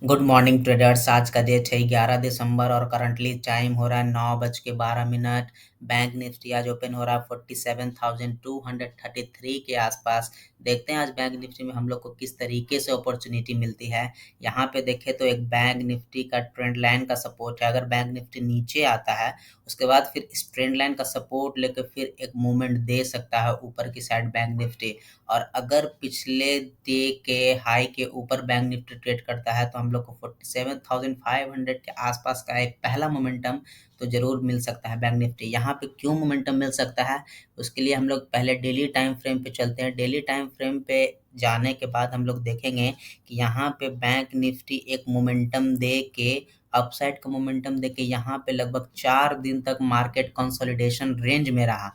Good morning traders. आज का date है 11 दिसंबर और करंटली टाइम हो रहा है 9:12। बैंक निफ्टी आज ओपन हो रहा है 47,233 के आसपास। देखते हैं आज बैंक निफ्टी में हम लोग को किस तरीके से अपॉर्चुनिटी मिलती है। यहाँ पे देखें तो एक बैंक निफ्टी का ट्रेंड लाइन का सपोर्ट है। अगर बैंक निफ्टी नीचे आता है उसके बाद फिर इस ट्रेंड लाइन का सपोर्ट लेकर फिर एक मूवमेंट दे सकता है ऊपर की साइड बैंक निफ्टी। और अगर पिछले डे के हाई के ऊपर बैंक निफ्टी ट्रेड करता है तो हम लोग को 47,500 के आसपास का एक पहला मोमेंटम तो जरूर मिल सकता है बैंक निफ्टी। यहाँ पे क्यों मोमेंटम मिल सकता है उसके लिए हम लोग पहले डेली टाइम फ्रेम पे चलते हैं। डेली टाइम फ्रेम पे जाने के बाद हम लोग देखेंगे कि यहाँ पे बैंक निफ्टी एक मोमेंटम दे के अपसाइड का मोमेंटम देके यहाँ पे लगभग 4 दिन तक मार्केट कंसोलिडेशन रेंज में रहा।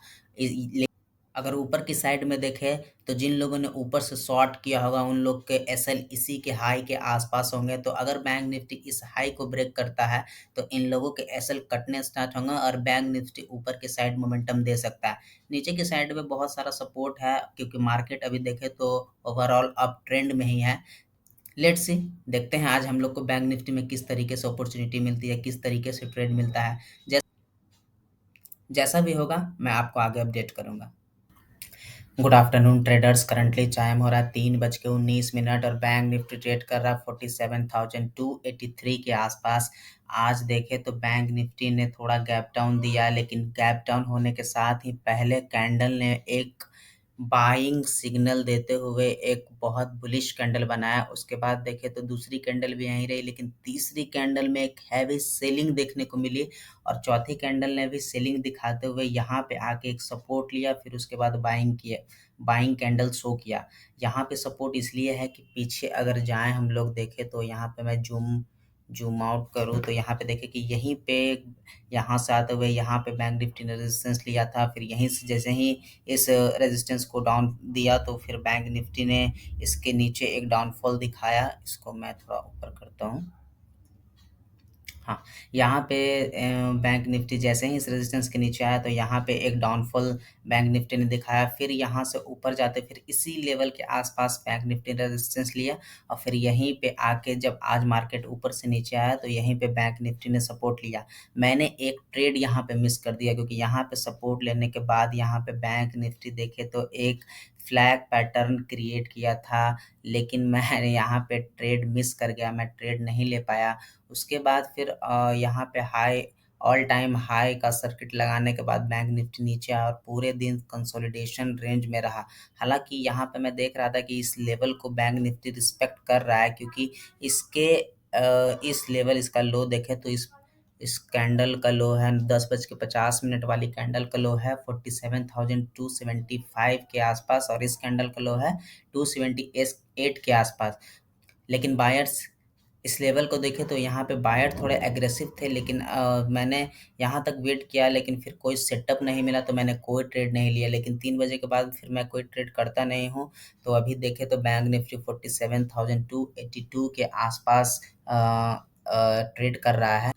अगर ऊपर की साइड में देखें तो जिन लोगों ने ऊपर से शॉर्ट किया होगा उन लोग के एसएल इसी के हाई के आसपास होंगे। तो अगर बैंक निफ्टी इस हाई को ब्रेक करता है तो इन लोगों के एसएल कटने स्टार्ट होंगे और बैंक निफ्टी ऊपर की साइड मोमेंटम दे सकता है। नीचे की साइड में बहुत सारा सपोर्ट है क्योंकि मार्केट अभी देखें तो ओवरऑल अप ट्रेंड में ही है। लेट्स सी, देखते हैं आज हम लोग को बैंक निफ्टी में किस तरीके से अपॉर्चुनिटी मिलती है, किस तरीके से ट्रेड मिलता है। जैसा भी होगा मैं आपको आगे अपडेट करूंगा। Good afternoon traders. Currently time हो रहा है 3:19 और बैंक निफ्टी ट्रेड कर रहा है 47,283 के आसपास। आज देखें तो बैंक निफ्टी ने थोड़ा गैप डाउन दिया, लेकिन गैप डाउन होने के साथ ही पहले कैंडल ने एक बाइंग सिग्नल देते हुए एक बहुत बुलिश कैंडल बनाया। उसके बाद देखें तो दूसरी कैंडल भी यहीं रही, लेकिन तीसरी कैंडल में एक हैवी सेलिंग देखने को मिली और चौथी कैंडल ने भी सेलिंग दिखाते हुए यहाँ पे आके एक सपोर्ट लिया, फिर उसके बाद बाइंग कैंडल शो किया। यहाँ पे सपोर्ट इसलिए है कि पीछे अगर जाएं हम लोग देखें तो यहाँ पे मैं जूम जूम आउट करूँ तो यहाँ पे देखें कि यहीं पे यहाँ से आते हुए यहाँ पे बैंक निफ्टी ने रेजिस्टेंस लिया था। फिर यहीं से जैसे ही इस रेजिस्टेंस को डाउन दिया तो फिर बैंक निफ्टी ने इसके नीचे एक डाउनफॉल दिखाया। इसको मैं थोड़ा ऊपर करता हूँ। हाँ, यहाँ पे बैंक निफ्टी जैसे ही इस रेजिस्टेंस के नीचे आया तो यहाँ पे एक डाउनफॉल बैंक निफ्टी ने दिखाया। फिर यहाँ से ऊपर जाते फिर इसी लेवल के आसपास बैंक निफ्टी ने रेजिस्टेंस लिया और फिर यहीं पे आके जब आज मार्केट ऊपर से नीचे आया तो यहीं पे बैंक निफ्टी ने सपोर्ट लिया। मैंने एक ट्रेड यहाँ पे मिस कर दिया क्योंकि यहाँ पे सपोर्ट लेने के बाद यहाँ पे बैंक निफ्टी देखे तो एक फ्लैग पैटर्न क्रिएट किया था, लेकिन मैं यहाँ पे ट्रेड मिस कर गया, मैं ट्रेड नहीं ले पाया। उसके बाद फिर यहाँ पे ऑल टाइम हाई का सर्किट लगाने के बाद बैंक निफ्टी नीचे आया और पूरे दिन कंसोलिडेशन रेंज में रहा। हालांकि यहाँ पे मैं देख रहा था कि इस लेवल को बैंक निफ्टी रिस्पेक्ट कर रहा है क्योंकि इसके इस लेवल इसका लो देखे तो इस कैंडल का लो है 10:50 वाली कैंडल का लो है 47,275 के आसपास और इस कैंडल का लो है 278 के आसपास। लेकिन बायर्स इस लेवल को देखें तो यहाँ पे बायर थोड़े एग्रेसिव थे, लेकिन मैंने यहाँ तक वेट किया लेकिन फिर कोई सेटअप नहीं मिला तो मैंने कोई ट्रेड नहीं लिया। लेकिन 3 बजे के बाद फिर मैं कोई ट्रेड करता नहीं हूँ। तो अभी देखें तो बैंक निफ्टी 47,282 के आसपास ट्रेड कर रहा है।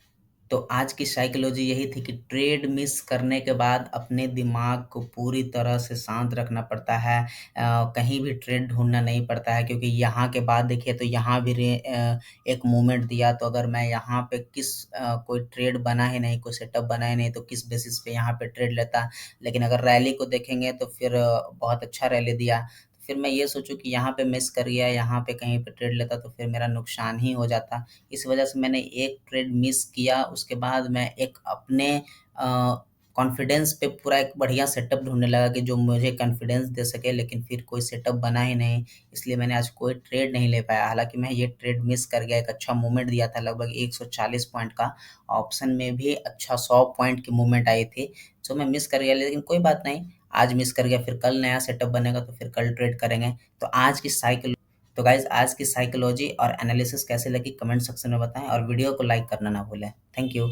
तो आज की साइकोलॉजी यही थी कि ट्रेड मिस करने के बाद अपने दिमाग को पूरी तरह से शांत रखना पड़ता है। कहीं भी ट्रेड ढूंढना नहीं पड़ता है क्योंकि यहाँ के बाद देखिए तो यहाँ भी एक मूवमेंट दिया। तो अगर मैं यहाँ पे कोई ट्रेड बना ही नहीं, कोई सेटअप बना ही नहीं तो किस बेसिस पे यहाँ पे ट्रेड लेता। लेकिन अगर रैली को देखेंगे तो फिर बहुत अच्छा रैली दिया। फिर मैं ये सोचूं कि यहाँ पे मिस कर गया, यहाँ पे कहीं पे ट्रेड लेता तो फिर मेरा नुकसान ही हो जाता। इस वजह से मैंने एक ट्रेड मिस किया। उसके बाद मैं एक अपने कॉन्फिडेंस पे पूरा एक बढ़िया सेटअप ढूंढने लगा कि जो मुझे कॉन्फिडेंस दे सके, लेकिन फिर कोई सेटअप बना ही नहीं। इसलिए मैंने आज कोई ट्रेड नहीं ले पाया। हालांकि मैं ये ट्रेड मिस कर गया, एक अच्छा मूवमेंट दिया था लगभग 140 पॉइंट का। ऑप्शन में भी अच्छा 100 पॉइंट की मूवमेंट आई थी जो मैं मिस कर गया, लेकिन कोई बात नहीं। आज मिस कर गया, फिर कल नया सेटअप बनेगा तो फिर कल ट्रेड करेंगे। तो गाइज आज की साइकोलॉजी और एनालिसिस कैसे लगी कमेंट सेक्शन में बताएं और वीडियो को लाइक करना ना भूलें। Thank you.